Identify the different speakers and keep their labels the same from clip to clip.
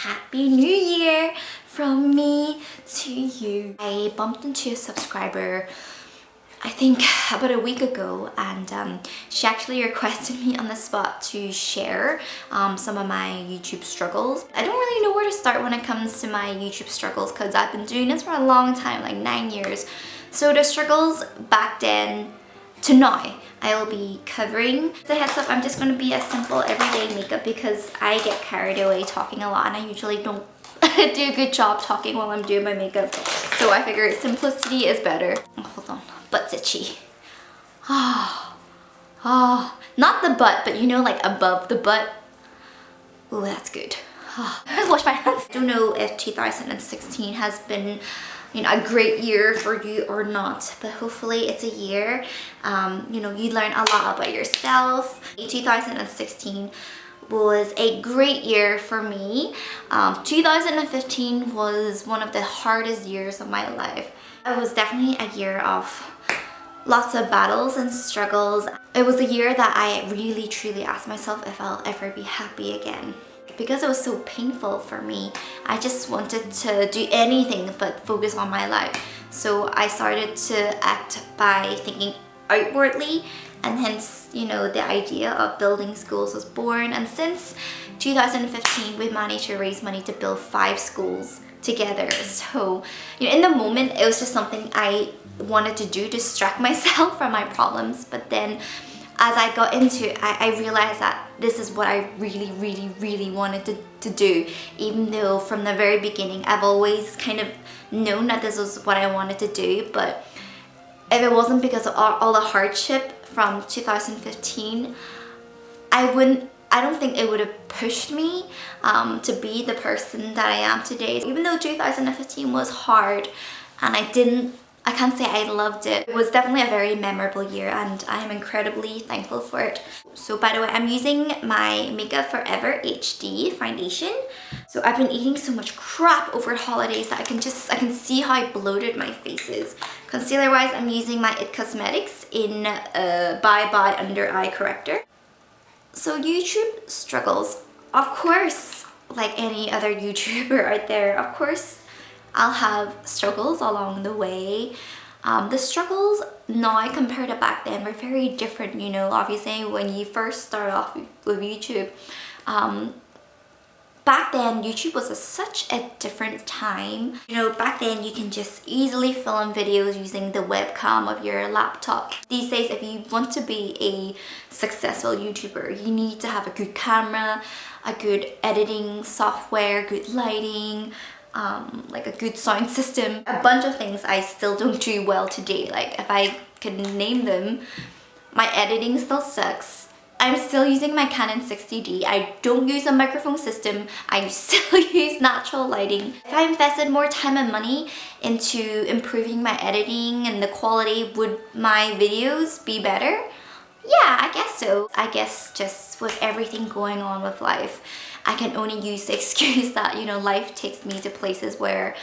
Speaker 1: Happy New Year from me to you. I bumped into a subscriber I think about a week ago, and she actually requested me on the spot to share some of my YouTube struggles. I don't really know where to start when it comes to my YouTube struggles because I've been doing this for a long time, like 9 years. So the struggles back then to now, I will be covering. The heads up, I'm just going to be a simple everyday makeup because I get carried away talking a lot and I usually don't do a good job talking while I'm doing my makeup. So I figure simplicity is better. Oh, hold on, butt's itchy. Not the butt, but you know, like above the butt. Oh, that's good. Wash my hands. I don't know if 2016 has been, you know, a great year for you or not, but hopefully it's a year, you know, you learn a lot about yourself. 2016 was a great year for me. 2015 was one of the hardest years of my life. It was definitely a year of lots of battles and struggles. It was a year that I really truly asked myself if I'll ever be happy again. Because it was so painful for me, I just wanted to do anything but focus on my life. So I started to act by thinking outwardly, and hence, you know, the idea of building schools was born. And since 2015, we managed to raise money to build 5 schools together. So, you know, in the moment, it was just something I wanted to do to distract myself from my problems. But then as I got into it, I realized that this is what I really wanted to do. Even though from the very beginning, I've always kind of known that this was what I wanted to do. But if it wasn't because of all the hardship from 2015, I don't think it would have pushed me to be the person that I am today. Even though 2015 was hard and I can't say I loved it. It was definitely a very memorable year and I am incredibly thankful for it. So by the way, I'm using my Makeup Forever HD foundation. So I've been eating so much crap over holidays that I can see how bloated my face is. Concealer wise, I'm using my It Cosmetics in Bye Bye Under Eye Corrector. So YouTube struggles. Of course, like any other YouTuber out there, of course, I'll have struggles along the way. The struggles now compared to back then were very different, you know. Obviously, when you first start off with YouTube, back then YouTube was such a different time. You know, back then you can just easily film videos using the webcam of your laptop. These days, if you want to be a successful YouTuber, you need to have a good camera, a good editing software, good lighting, like a good sound system, a bunch of things I still don't do well today. Like if I can name them, my editing still sucks. I'm still using my Canon 60D. I don't use a microphone system. I still use natural lighting. If I invested more time and money into improving my editing and the quality, would my videos be better? Yeah, I guess so. I guess just with everything going on with life, I can only use the excuse that, you know, life takes me to places where,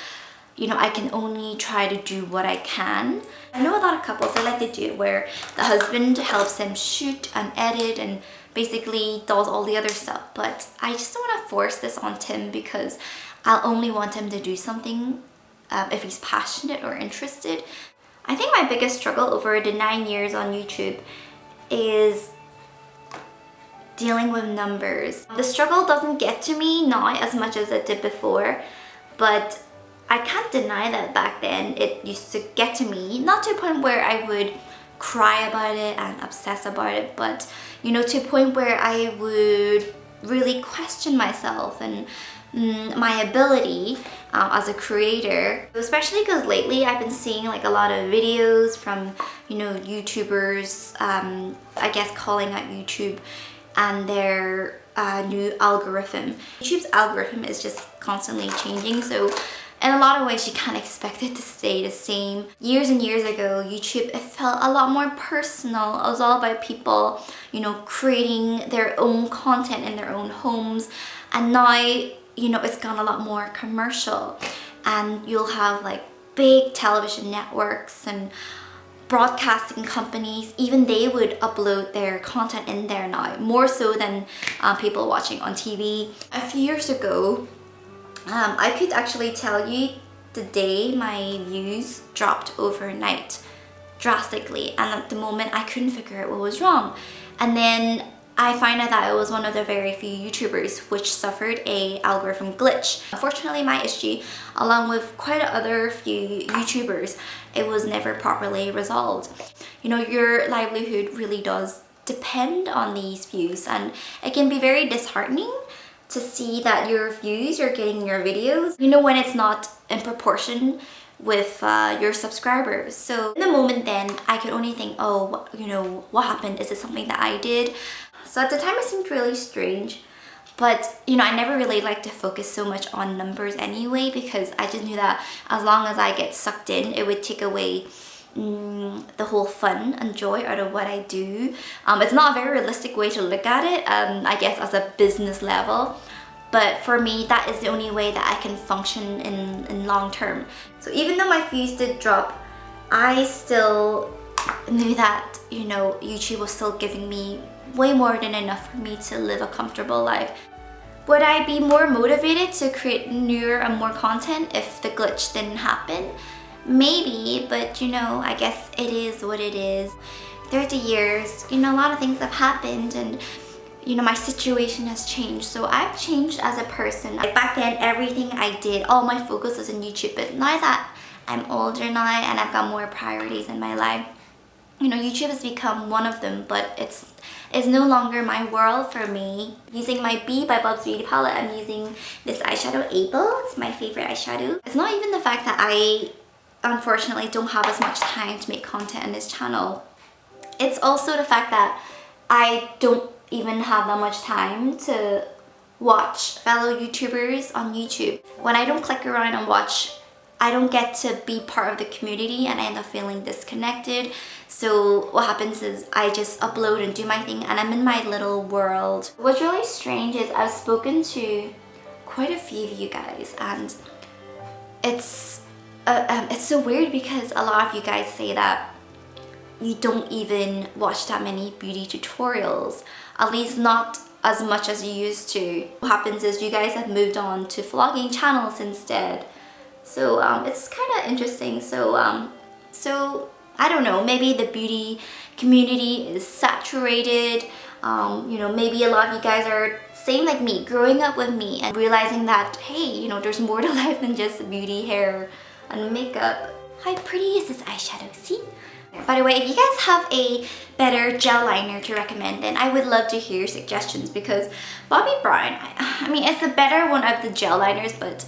Speaker 1: you know, I can only try to do what I can. I know a lot of couples, they like to do it where the husband helps them shoot and edit and basically does all the other stuff. But I just don't want to force this on Tim because I'll only want him to do something if he's passionate or interested. I think my biggest struggle over the 9 years on YouTube is dealing with numbers. The struggle doesn't get to me now as much as it did before, but I can't deny that back then it used to get to me, not to a point where I would cry about it and obsess about it, but you know, to a point where I would really question myself and my ability as a creator. Especially because lately I've been seeing like a lot of videos from, you know, YouTubers, I guess calling out YouTube and their new algorithm. YouTube's algorithm is just constantly changing, so in a lot of ways you can't expect it to stay the same. Years and years ago, YouTube, it felt a lot more personal. It was all about people, you know, creating their own content in their own homes, and now, you know, it's gone a lot more commercial, and you'll have like big television networks and broadcasting companies, even they would upload their content in there now, more so than people watching on TV. A few years ago, I could actually tell you the day my views dropped overnight drastically, and at the moment I couldn't figure out what was wrong. And then I find out that it was one of the very few YouTubers which suffered a algorithm glitch. Unfortunately, my issue, along with quite other few YouTubers, it was never properly resolved. You know, your livelihood really does depend on these views, and it can be very disheartening to see that your views you're getting in your videos, you know, when it's not in proportion with your subscribers. So in the moment then, I could only think, oh, you know, what happened? Is it something that I did? So at the time it seemed really strange, but you know, I never really liked to focus so much on numbers anyway, because I just knew that as long as I get sucked in, it would take away the whole fun and joy out of what I do. It's not a very realistic way to look at it, I guess, as a business level. But for me, that is the only way that I can function in long term. So even though my views did drop, I still knew that, you know, YouTube was still giving me way more than enough for me to live a comfortable life. Would I be more motivated to create newer and more content if the glitch didn't happen? Maybe, but you know, I guess it is what it is. 30 years, you know, a lot of things have happened, and you know, my situation has changed. So I've changed as a person. Like back then, everything I did, all my focus was on YouTube. But now that I'm older now and I've got more priorities in my life, you know, YouTube has become one of them, but it's no longer my world for me. Using my B by Bubz Beauty palette, I'm using this eyeshadow Able. It's my favorite eyeshadow. It's not even the fact that I unfortunately don't have as much time to make content on this channel. It's also the fact that I don't even have that much time to watch fellow YouTubers on YouTube. When I don't click around and watch, I don't get to be part of the community, and I end up feeling disconnected. So what happens is I just upload and do my thing, and I'm in my little world. What's really strange is I've spoken to quite a few of you guys, and it's so weird because a lot of you guys say that you don't even watch that many beauty tutorials, at least not as much as you used to. What happens is you guys have moved on to vlogging channels instead. So it's kind of interesting. So I don't know, maybe the beauty community is saturated. You know, maybe a lot of you guys are same like me, growing up with me and realizing that, hey, you know, there's more to life than just beauty, hair, and makeup. How pretty is this eyeshadow, see? By the way, if you guys have a better gel liner to recommend, then I would love to hear your suggestions, because Bobbi Brown, I mean, it's a better one of the gel liners, but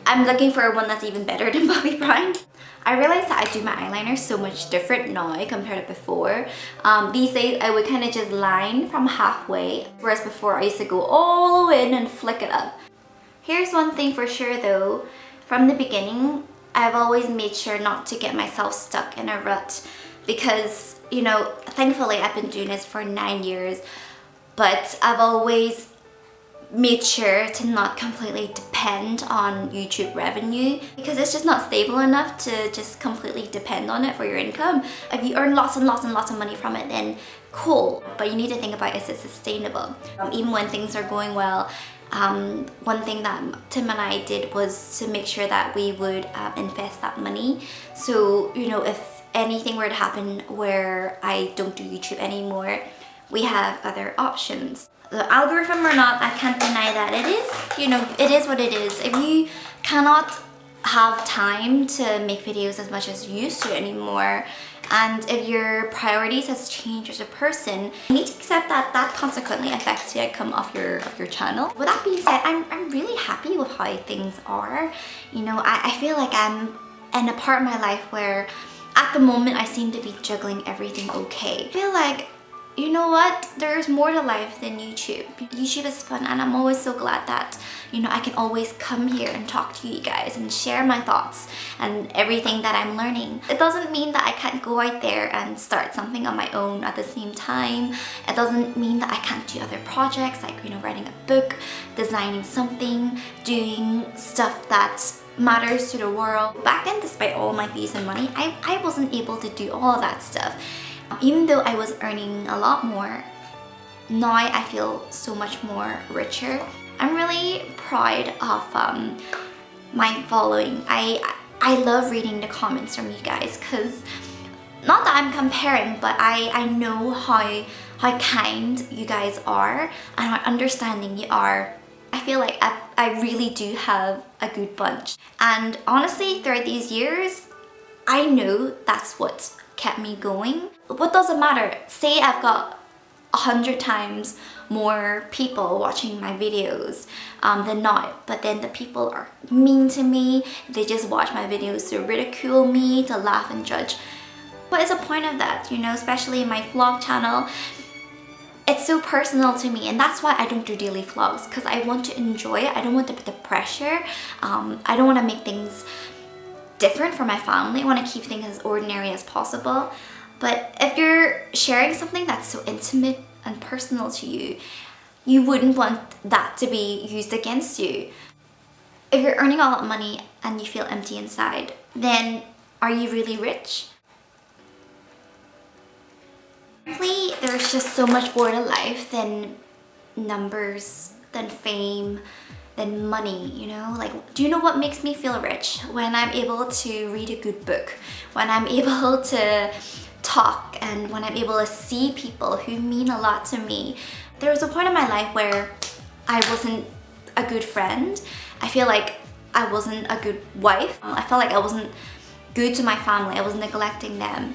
Speaker 1: I'm looking for one that's even better than Bobbi Brown. I realized that I do my eyeliner so much different now compared to before. These days, I would kind of just line from halfway, whereas before I used to go all the way in and flick it up. Here's one thing for sure though, from the beginning, I've always made sure not to get myself stuck in a rut, because, you know, thankfully I've been doing this for 9 years, but I've always made sure to not completely depend on YouTube revenue, because it's just not stable enough to just completely depend on it for your income. If you earn lots and lots and lots of money from it, then cool, but you need to think about, is it sustainable? Even when things are going well, one thing that Tim and I did was to make sure that we would invest that money. So, you know, if anything were to happen where I don't do YouTube anymore, we have other options. The algorithm or not, I can't deny that it is, you know, it is what it is. If you cannot have time to make videos as much as you used to anymore, and if your priorities has changed as a person, you need to accept that that consequently affects the outcome of your channel. With that being said, I'm really happy with how things are. You know, I feel like I'm in a part of my life where at the moment I seem to be juggling everything okay. I feel like, you know what, there's more to life than YouTube. YouTube is fun, and I'm always so glad that, you know, I can always come here and talk to you guys and share my thoughts and everything that I'm learning. It doesn't mean that I can't go out there and start something on my own at the same time. It doesn't mean that I can't do other projects like, you know, writing a book, designing something, doing stuff that matters to the world. Back then, despite all my fees and money, I wasn't able to do all of that stuff. Even though I was earning a lot more, now I feel so much more richer. I'm really proud of my following. I love reading the comments from you guys, because not that I'm comparing, but I know how kind you guys are and how understanding you are. I feel like I really do have a good bunch. And honestly, throughout these years, I know that's what kept me going. What does it matter? Say I've got 100 times more people watching my videos than not, but then the people are mean to me. They just watch my videos to ridicule me, to laugh and judge. What is the point of that, you know, especially in my vlog channel? It's so personal to me, and that's why I don't do daily vlogs, because I want to enjoy it. I don't want to put the pressure. I don't want to make things different for my family. I want to keep things as ordinary as possible. But if you're sharing something that's so intimate and personal to you, you wouldn't want that to be used against you. If you're earning a lot of money and you feel empty inside, then are you really rich? Frankly, there's just so much more to life than numbers, than fame, than money, you know? Like, do you know what makes me feel rich? When I'm able to read a good book, when I'm able to talk, and when I'm able to see people who mean a lot to me. There was a point in my life where I wasn't a good friend. I feel like I wasn't a good wife. I felt like I wasn't good to my family. I was neglecting them.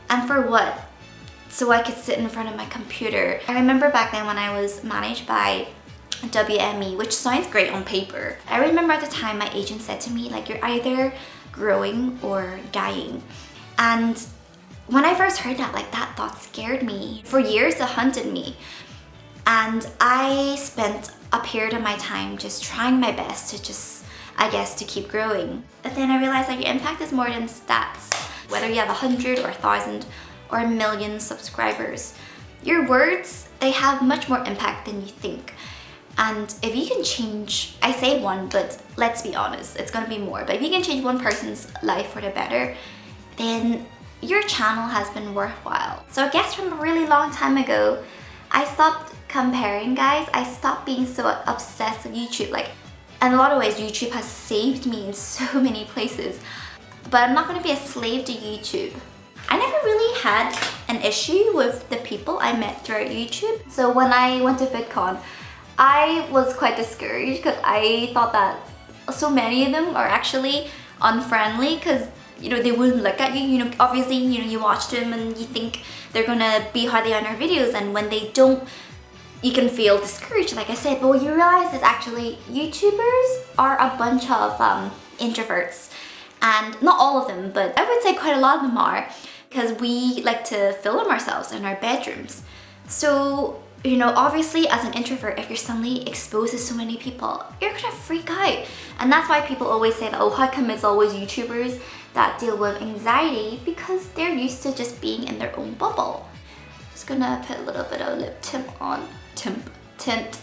Speaker 1: And for what? So I could sit in front of my computer. I remember back then when I was managed by WME, which sounds great on paper. I remember at the time my agent said to me, like, you're either growing or dying. And when I first heard that, like, that thought scared me. For years it haunted me. And I spent a period of my time just trying my best to just, I guess, to keep growing. But then I realized that your impact is more than stats. Whether you have 100 or 1,000 or 1,000,000 subscribers, your words, they have much more impact than you think. And if you can change, I say one, but let's be honest, it's gonna be more. But if you can change one person's life for the better, then your channel has been worthwhile. So I guess from a really long time ago, I stopped comparing, guys. I stopped being so obsessed with YouTube. Like, in a lot of ways, YouTube has saved me in so many places. But I'm not gonna be a slave to YouTube. I never really had an issue with the people I met throughout YouTube. So when I went to VidCon, I was quite discouraged because I thought that so many of them are actually unfriendly, because you know, they wouldn't look at you. You know, obviously, you know, you watch them and you think they're gonna be how they are in our videos, and when they don't, you can feel discouraged, like I said. But what you realize is actually YouTubers are a bunch of introverts, and not all of them, but I would say quite a lot of them are, because we like to film ourselves in our bedrooms. So, you know, obviously as an introvert, if you're suddenly exposed to so many people, you're gonna freak out. And that's why people always say that, oh, how come it's always YouTubers that deal with anxiety? Because they're used to just being in their own bubble. Just gonna put a little bit of lip tint on. Tint.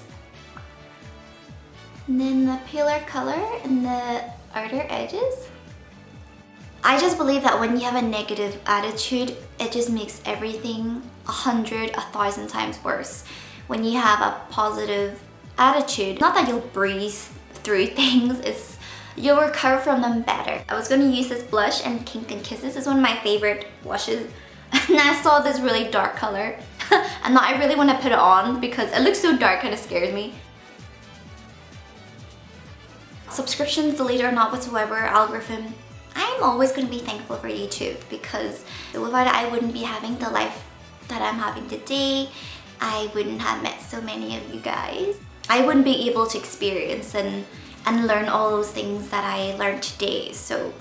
Speaker 1: And then the paler color in the outer edges. I just believe that when you have a negative attitude, it just makes everything 100, 1,000 times worse. When you have a positive attitude, not that you'll breeze through things, it's you'll recover from them better. I was gonna use this blush, and Kink and Kisses is one of my favorite blushes. And I saw this really dark color, and now I really want to put it on because it looks so dark, kind of scares me. Subscriptions, deleted or not whatsoever, algorithm, I'm always going to be thankful for YouTube, because without it I wouldn't be having the life that I'm having today. I wouldn't have met so many of you guys. I wouldn't be able to experience and learn all those things that I learned today, so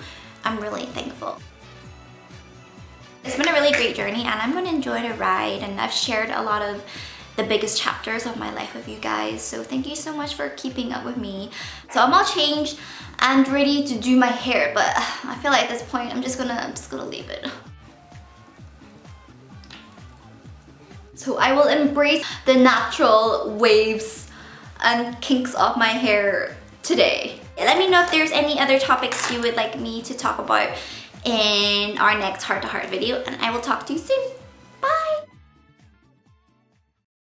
Speaker 1: I'm really thankful. It's been a really great journey, and I'm going to enjoy the ride, and I've shared a lot of the biggest chapters of my life with you guys, so thank you so much for keeping up with me. So I'm all changed and ready to do my hair, but I feel like at this point I'm just gonna leave it. So I will embrace the natural waves and kinks of my hair today. Let me know if there's any other topics you would like me to talk about in our next heart-to-heart video, and I will talk to you soon.